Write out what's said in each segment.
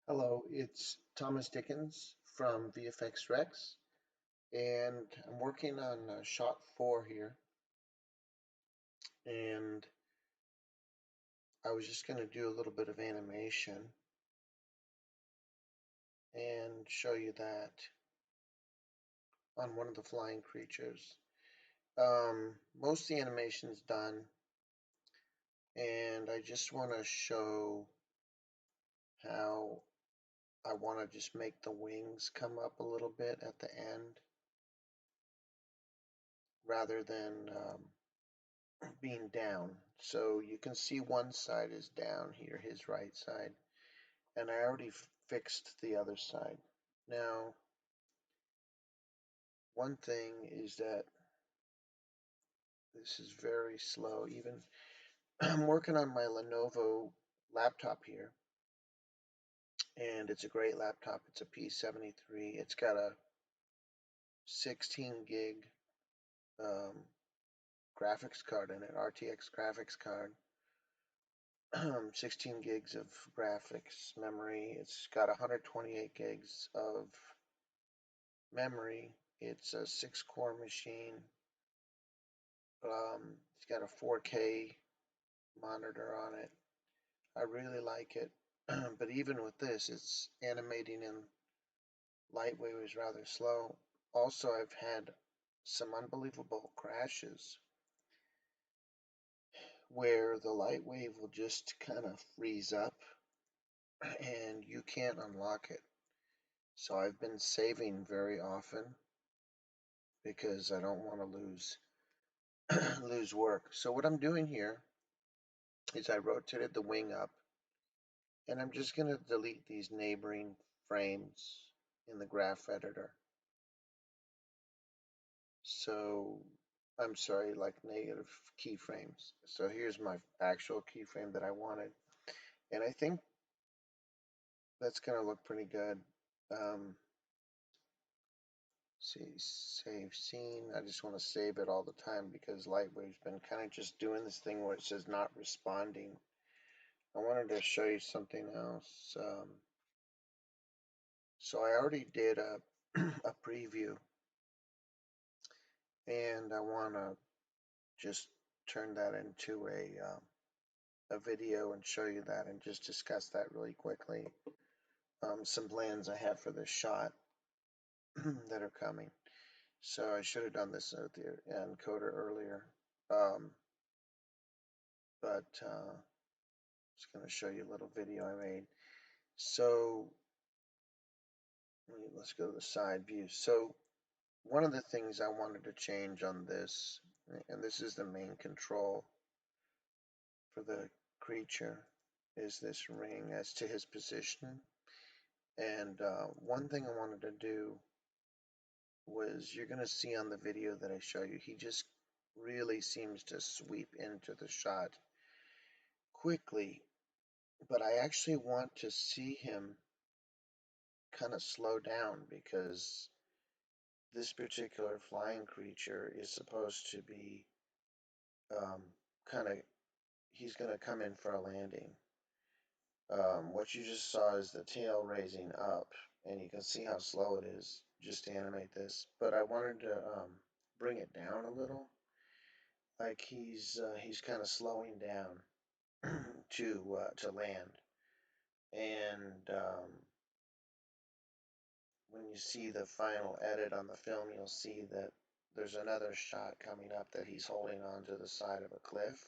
Hello, it's Thomas Dickens from VFX Rex, and I'm working on shot 4 here. And I was just going to do a little bit of animation and show you that on one of the flying creatures. Most of the animation's done, and I just want to show how I want to just make the wings come up a little bit at the end rather than being down. So you can see one side is down here, his right side, and I already fixed the other side. Now, one thing is that this is very slow. Even I'm working on my Lenovo laptop here, and it's a great laptop. It's a P73. It's got a 16 gig um, graphics card in it, RTX graphics card. 16 gigs of graphics memory. It's got 128 gigs of memory. It's a 6-core machine. It's got a 4K monitor on it. I really like it. But even with this, it's animating in Lightwave is rather slow. Also, I've had some unbelievable crashes where the Lightwave will just kind of freeze up and you can't unlock it. So I've been saving very often because I don't want to lose work. So what I'm doing here is I rotated the wing up, and I'm just going to delete these neighboring frames in the graph editor. So I'm sorry, like negative keyframes. So here's my actual keyframe that I wanted, and I think that's going to look pretty good. See, save scene. I just want to save it all the time because Lightwave's been kind of just doing this thing where it says not responding. I wanted to show you something else. So I already did a, a preview, and I want to just turn that into a video and show you that and just discuss that really quickly. Some plans I have for this shot that are coming. So I should have done this with the encoder earlier, but just going to show you a little video I made. So let's go to the side view. So one of the things I wanted to change on this, and this is the main control for the creature, is this ring as to his position. And one thing I wanted to do was, you're going to see on the video that I show you, he just really seems to sweep into the shot quickly, but I actually want to see him kind of slow down because this particular flying creature is supposed to be um, kind of, he's going to come in for a landing. What you just saw is the tail raising up, and you can see how slow it is just to animate this. But I wanted to bring it down a little, like he's kind of slowing down to land. And when you see the final edit on the film, you'll see that there's another shot coming up that he's holding on to the side of a cliff.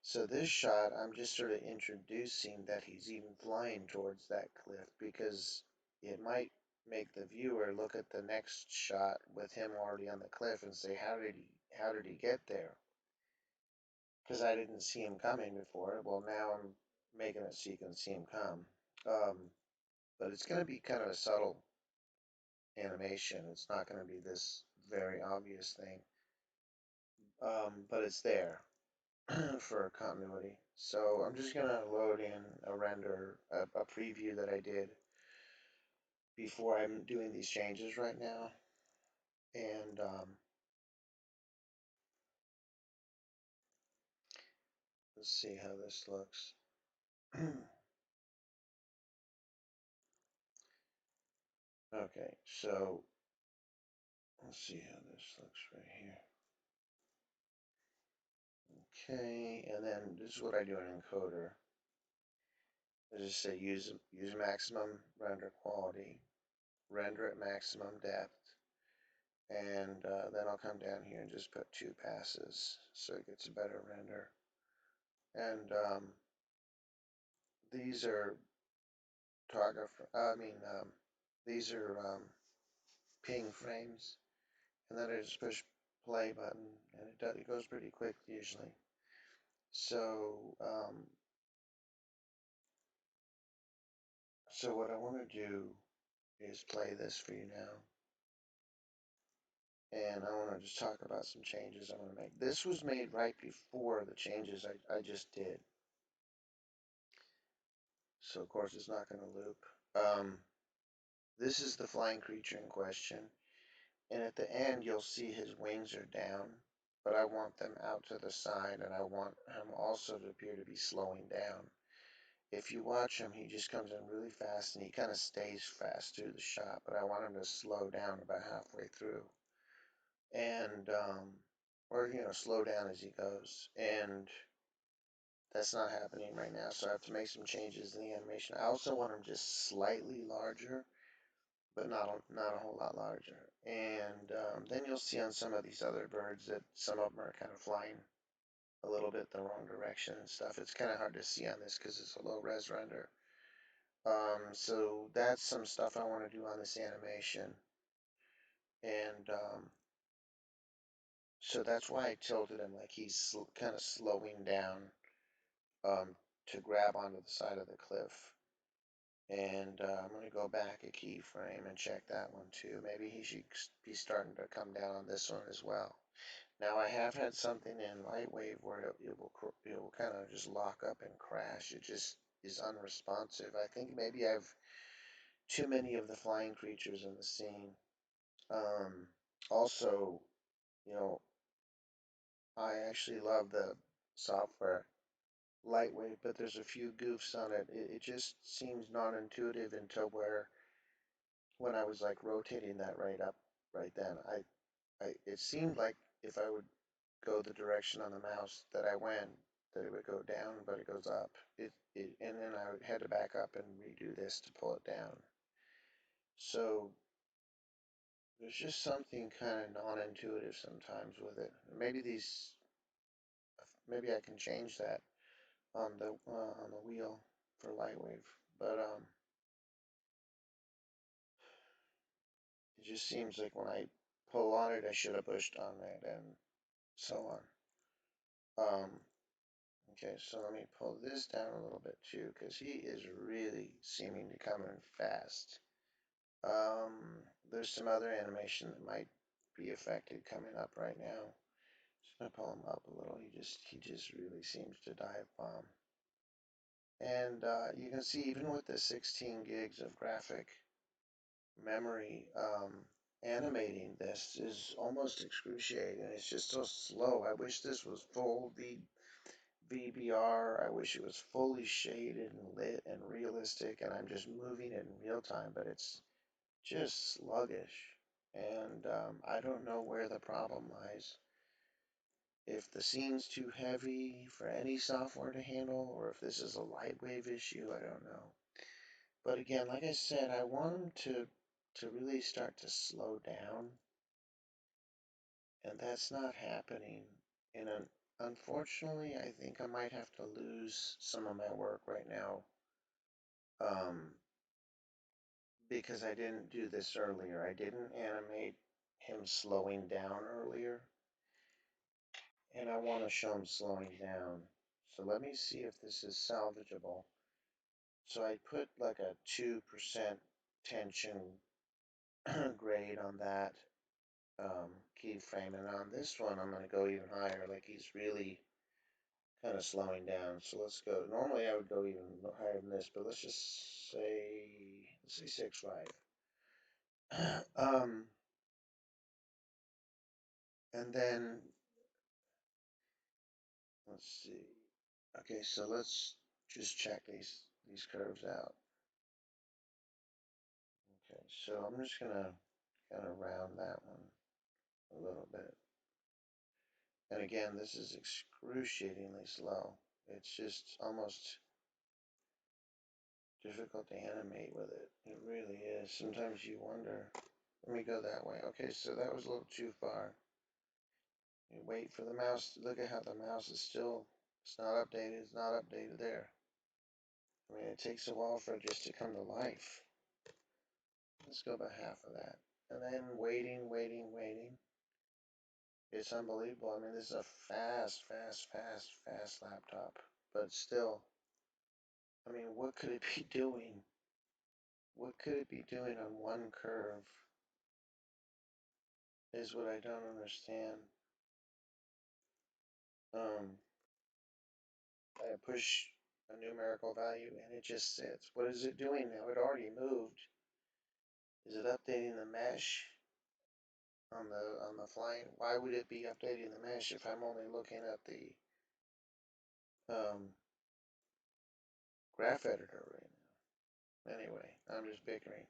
So this shot, I'm just sort of introducing that he's even flying towards that cliff because it might make the viewer look at the next shot with him already on the cliff and say, how did he get there? Because I didn't see him coming before. Well, now I'm making it so you can see him come. Um, but it's going to be kind of a subtle animation. It's not going to be this very obvious thing. But it's there for continuity. So I'm just gonna load in a render, a preview that I did before I'm doing these changes right now. And let's see how this looks. Okay, so let's see how this looks right here. Okay, and then this is what I do in encoder. I just say use maximum render quality, render at maximum depth, and then I'll come down here and just put 2 passes so it gets a better render. And these are these are ping frames, and then I just push play button, and it goes pretty quick usually. So so what I want to do is play this for you now, and I want to just talk about some changes I want to make. This was made right before the changes I just did, so of course it's not going to loop. This is the flying creature in question, and at the end you'll see his wings are down, but I want them out to the side, and I want him also to appear to be slowing down. If you watch him, he just comes in really fast, and he kind of stays fast through the shot, but I want him to slow down about halfway through, and or slow down as he goes, and that's not happening right now, so I have to make some changes in the animation. I also want him just slightly larger, but not a whole lot larger. And then you'll see on some of these other birds that some of them are kind of flying a little bit the wrong direction and stuff. It's kind of hard to see on this because it's a low res render. So that's some stuff I want to do on this animation. And so that's why I tilted him like he's kind of slowing down to grab onto the side of the cliff. And I'm going to go back a keyframe and check that one too. Maybe he should be starting to come down on this one as well. Now I have had something in Lightwave where it will kind of just lock up and crash. It just is unresponsive. I think maybe I've too many of the flying creatures in the scene. Also, you know, I actually love the software Lightwave, but there's a few goofs on it. It just seems non-intuitive until where when I was like rotating that right up right then, it seemed like if I would go the direction on the mouse that I went, that it would go down, but it goes up. And then I would had to back up and redo this to pull it down. So there's just something kind of non-intuitive sometimes with it. Maybe I can change that on the wheel for Lightwave, but it just seems like when I pull on it, I should have pushed on it, and so on. Okay, so let me pull this down a little bit too, because he is really seeming to come in fast. There's some other animation that might be affected coming up right now. Just gonna pull him up a little. He just really seems to dive bomb. And you can see even with the 16 gigs of graphic memory, animating this is almost excruciating. It's just so slow. I wish this was full VBR. I wish it was fully shaded and lit and realistic, and I'm just moving it in real time, but it's just sluggish. And I don't know where the problem lies. If the scene's too heavy for any software to handle, or if this is a Lightwave issue, I don't know. But again, like I said, I want them to really start to slow down, and that's not happening. And unfortunately, I think I might have to lose some of my work right now, because I didn't do this earlier. I didn't animate him slowing down earlier, and I want to show him slowing down. So let me see if this is salvageable. So I put like a 2% tension grade on that keyframe, and on this one I'm going to go even higher, like he's really kind of slowing down. So let's go. Normally I would go even higher than this, but let's say 6.5. And then let's see. Okay, so let's just check these curves out. Okay, so I'm just gonna kind of round that one a little bit. And again, this is excruciatingly slow. It's just almost difficult to animate with it. It really is. Sometimes you wonder. Let me go that way. Okay, so that was a little too far. You wait for the mouse. Look at how the mouse is still, it's not updated. It's not updated there. I mean, it takes a while for it just to come to life. Let's go about half of that. And then waiting. It's unbelievable. I mean, this is a fast laptop. But still, I mean, what could it be doing? What could it be doing on one curve is what I don't understand. I push a numerical value and it just sits. What is it doing now? It already moved. Is it updating the mesh on the flying? Why would it be updating the mesh if I'm only looking at the graph editor right now? Anyway, I'm just bickering.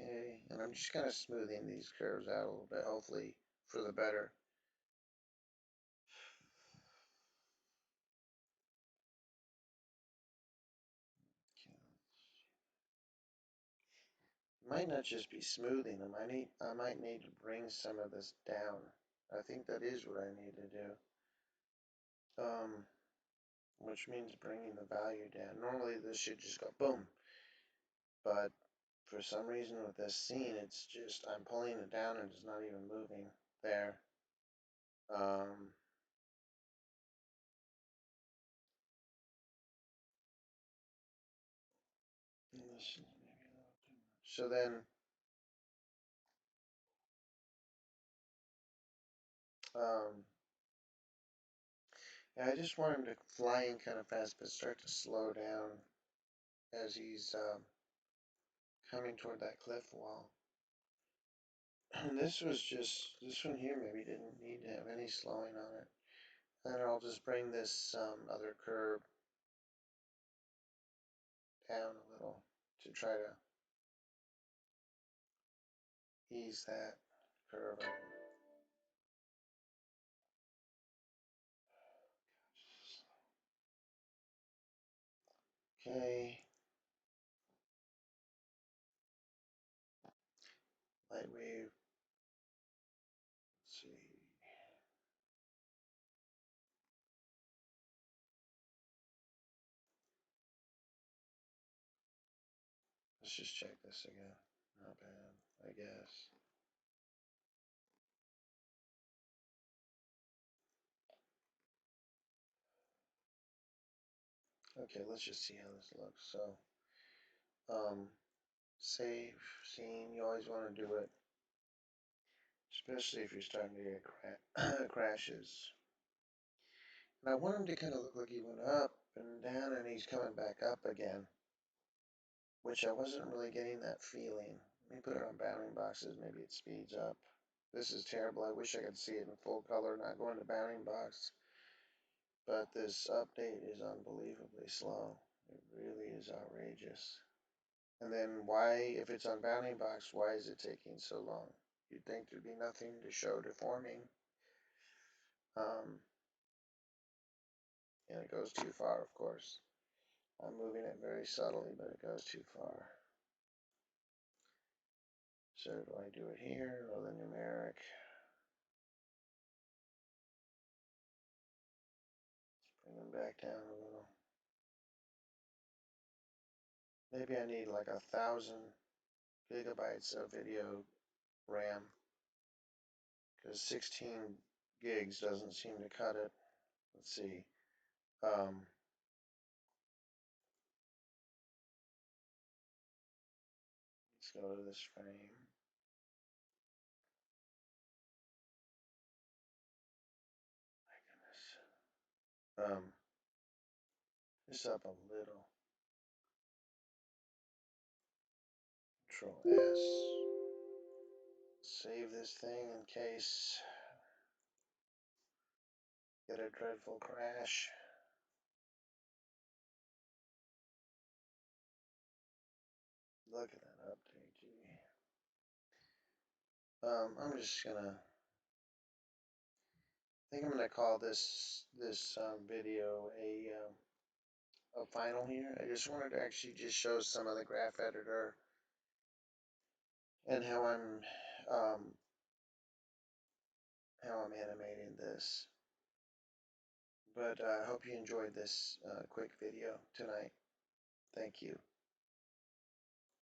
Okay, and I'm just kind of smoothing these curves out a little bit, hopefully for the better. It might not just be smoothing. I might need to bring some of this down. I think that is what I need to do. Which means bringing the value down. Normally this should just go boom, but for some reason with this scene, it's just, I'm pulling it down and it's not even moving there. So then, yeah, I just want him to fly in kind of fast, but start to slow down as he's coming toward that cliff wall. And this one here maybe didn't need to have any slowing on it. Then I'll just bring this other curve down a little to try to ease that curve. Okay. Lightwave. Let's see. Let's just check this again. Not bad, I guess. Okay, let's just see how this looks. So, save scene. You always want to do it, especially if you're starting to get crashes. And I want him to kind of look like he went up and down, and he's coming back up again, which I wasn't really getting that feeling. Let me put it on bounding boxes. Maybe it speeds up. This is terrible. I wish I could see it in full color, not going to bounding box. But this update is unbelievably slow. It really is outrageous. And then why, if it's on bounding box, why is it taking so long? You'd think there'd be nothing to show deforming. And it goes too far, of course. I'm moving it very subtly, but it goes too far. So do I do it here or the numeric? Let's bring them back down a little. Maybe I need like 1,000 gigabytes of video RAM, because 16 gigs doesn't seem to cut it. Let's see. Let's go to this frame. My goodness. This up a little. Control S. Save this thing in case. Get a a dreadful crash. Look at that update, gee. I'm just gonna. I think I'm gonna call this video a final here. I just wanted to actually just show some of the graph editor and how I'm animating this. But I hope you enjoyed this quick video tonight. Thank you.